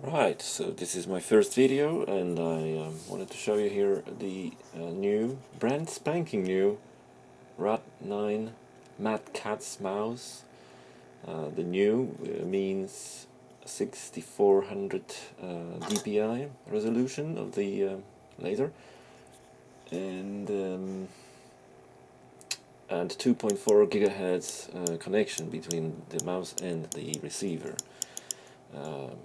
Right, so this is my first video, and I wanted to show you here the new, brand spanking new R.A.T. Mad Cat's mouse. The new means 6400 dpi resolution of the laser, and 2.4 gigahertz connection between the mouse and the receiver.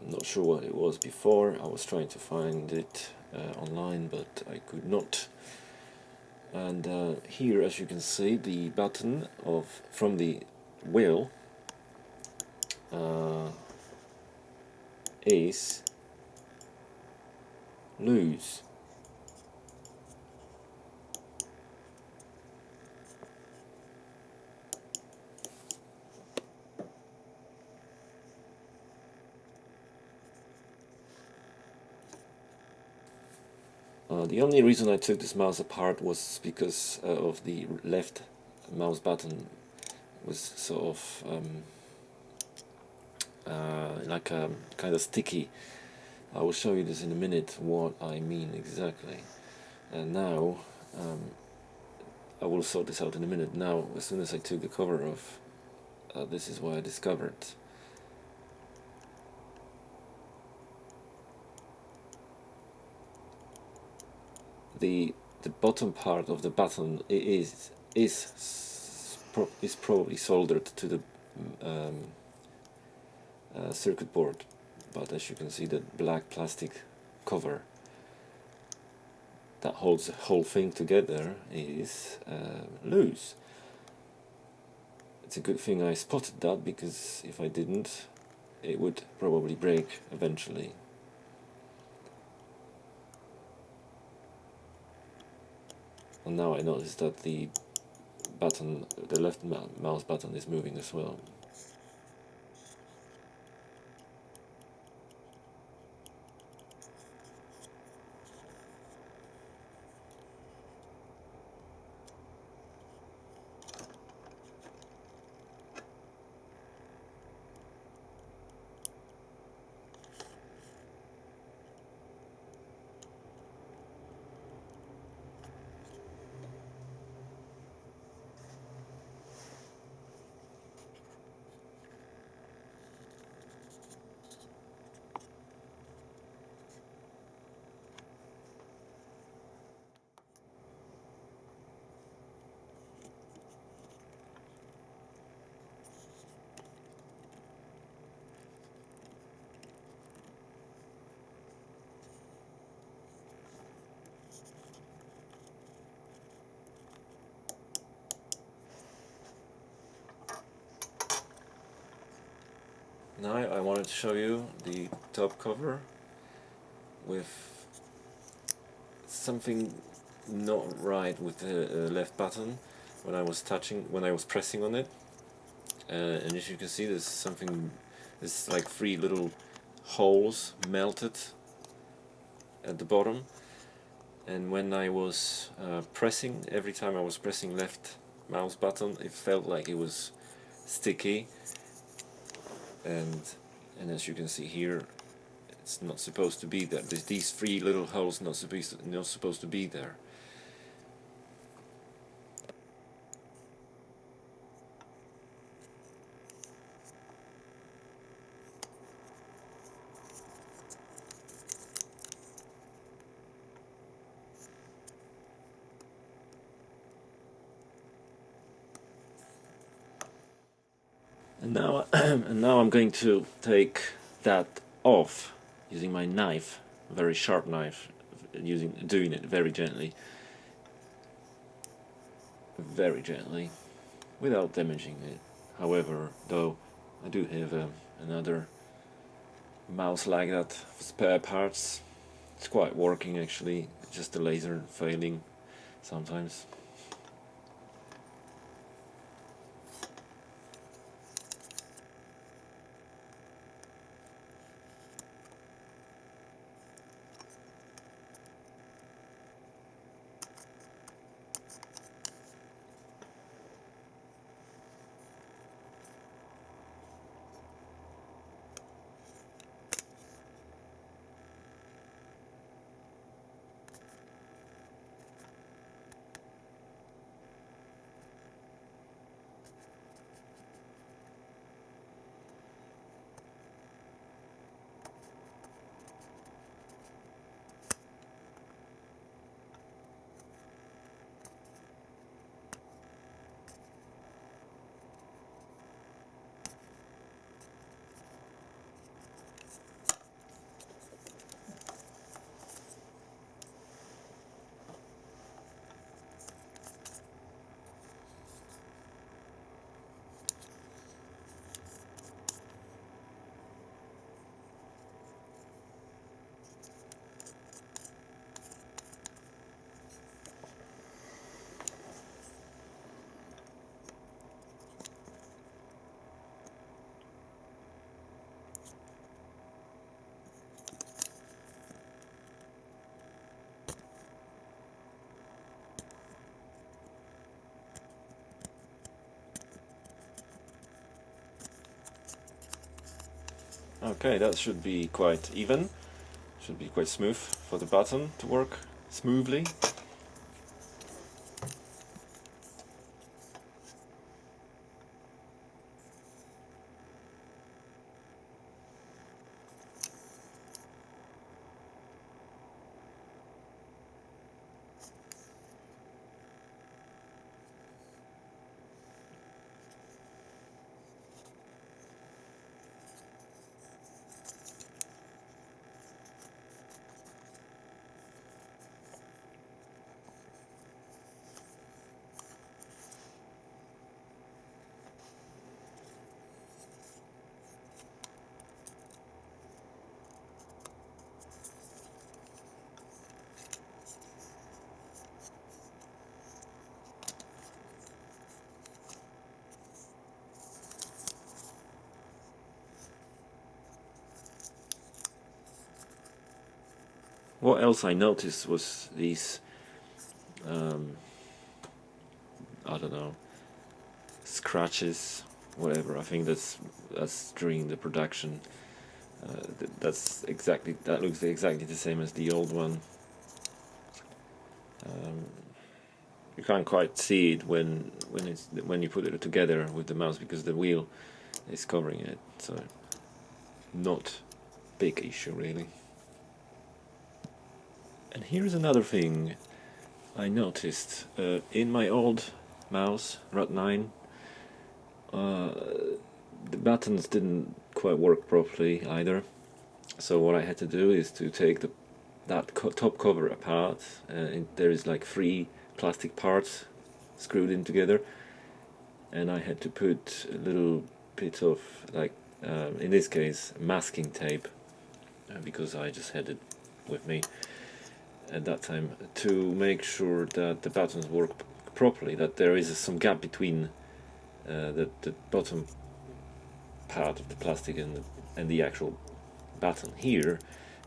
Not sure what it was before. I was trying to find it online, but I could not. And here, as you can see, the button from the wheel is loose. The only reason I took this mouse apart was because of the left mouse button was sort of like kind of sticky. I will show you this in a minute, what I mean exactly. And now, I will sort this out in a minute. Now, as soon as I took the cover off, this is what I discovered. The bottom part of the button is probably soldered to the circuit board, but as you can see, the black plastic cover that holds the whole thing together is loose. It's a good thing I spotted that, because if I didn't, it would probably break eventually. And now I notice that the left mouse button is moving as well. Now I wanted to show you the top cover with something not right with the left button when I was pressing on it. And as you can see, there's like 3 little holes melted at the bottom. And when I was pressing, every time I was pressing left mouse button, it felt like it was sticky. And as you can see here, it's not supposed to be there. There's these 3 little holes not supposed to be there. And now, and now I'm going to take that off using my knife, a very sharp knife, doing it very gently, without damaging it. However, though, I do have another mouse like that for spare parts. It's quite working actually, just the laser failing sometimes. Okay, that should be quite even. Should be quite smooth for the button to work smoothly. What else I noticed was these, I don't know, scratches, whatever. I think that's during the production. That looks exactly the same as the old one. You can't quite see it when you put it together with the mouse because the wheel is covering it. So not big issue really. And here's another thing I noticed in my old mouse R.A.T. 9. The buttons didn't quite work properly either. So what I had to do is to take that top cover apart. There is like 3 plastic parts screwed in together, and I had to put a little bit of, like, in this case, masking tape, because I just had it with me at that time, to make sure that the buttons work properly, that there is some gap between the bottom part of the plastic and the actual button. Here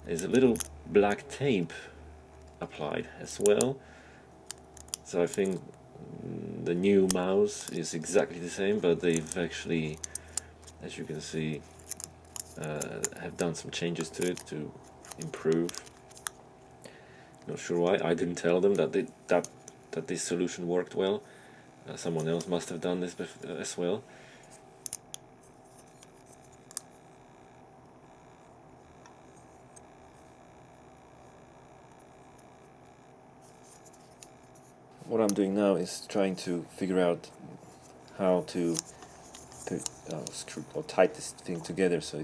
is a little black tape applied as well, so I think the new mouse is exactly the same, but they've actually, as you can see, have done some changes to it to improve. Not sure why. I didn't tell them that this solution worked well. Someone else must have done this as well. What I'm doing now is trying to figure out how to screw or tight this thing together so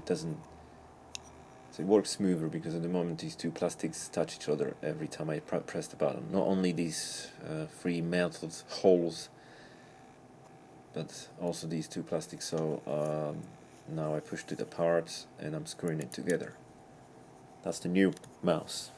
it works smoother, because at the moment these 2 plastics touch each other every time I press the button. Not only these 3 melted holes, but also these 2 plastics. So now I pushed it apart and I'm screwing it together. That's the new mouse.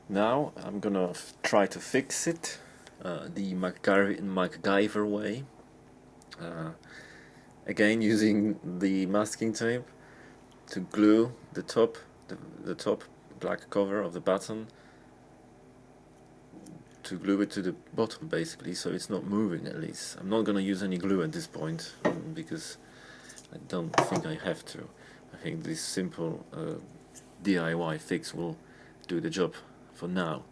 Now I'm gonna try to fix it the MacGyver way. Again, using the masking tape to glue the top black cover of the button, to glue it to the bottom basically, so it's not moving. At least I'm not gonna use any glue at this point, because I don't think I have to. I think this simple DIY fix will do the job for now.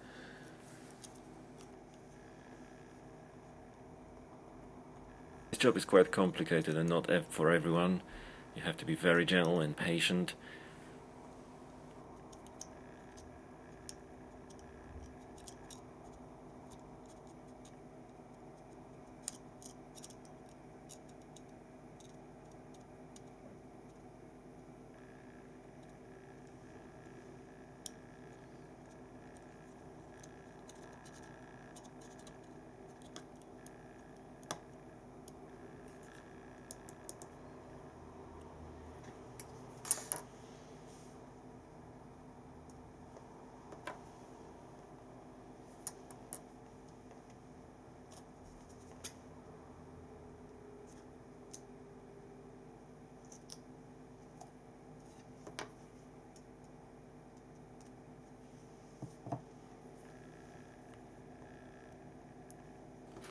This job is quite complicated and not for everyone. You have to be very gentle and patient.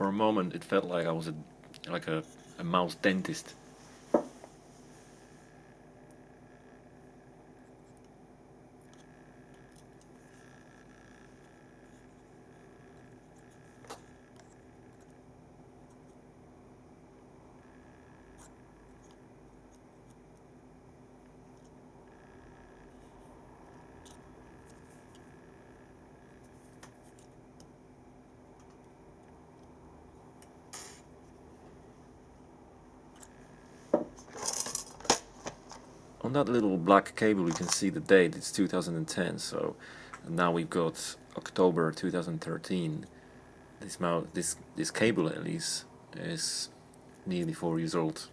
For a moment it felt like I was a mouse dentist. On that little black cable you can see the date, it's 2010, so now we've got October 2013. This cable at least is nearly 4 years old.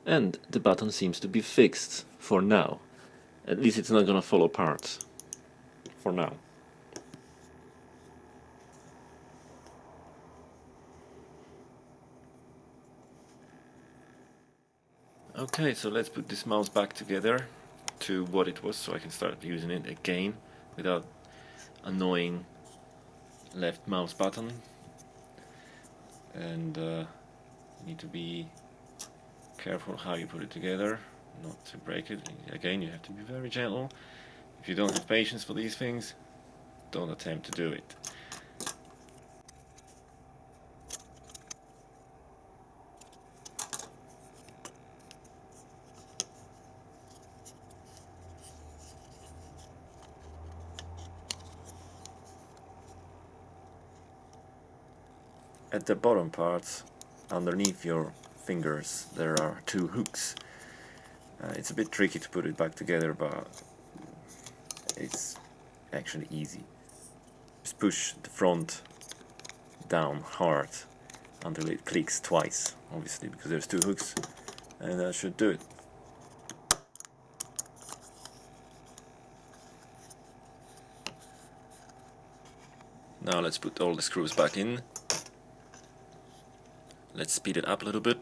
And the button seems to be fixed for now. At least it's not gonna fall apart for now. Okay, so let's put this mouse back together to what it was so I can start using it again without annoying left mouse button. And you need to be careful how you put it together, not to break it. Again, you have to be very gentle. If you don't have patience for these things, don't attempt to do it. At the bottom part, underneath your fingers, there are 2 hooks. It's a bit tricky to put it back together, but it's actually easy. Just push the front down hard until it clicks twice, obviously, because there's 2 hooks, and that should do it. Now let's put all the screws back in. Let's speed it up a little bit.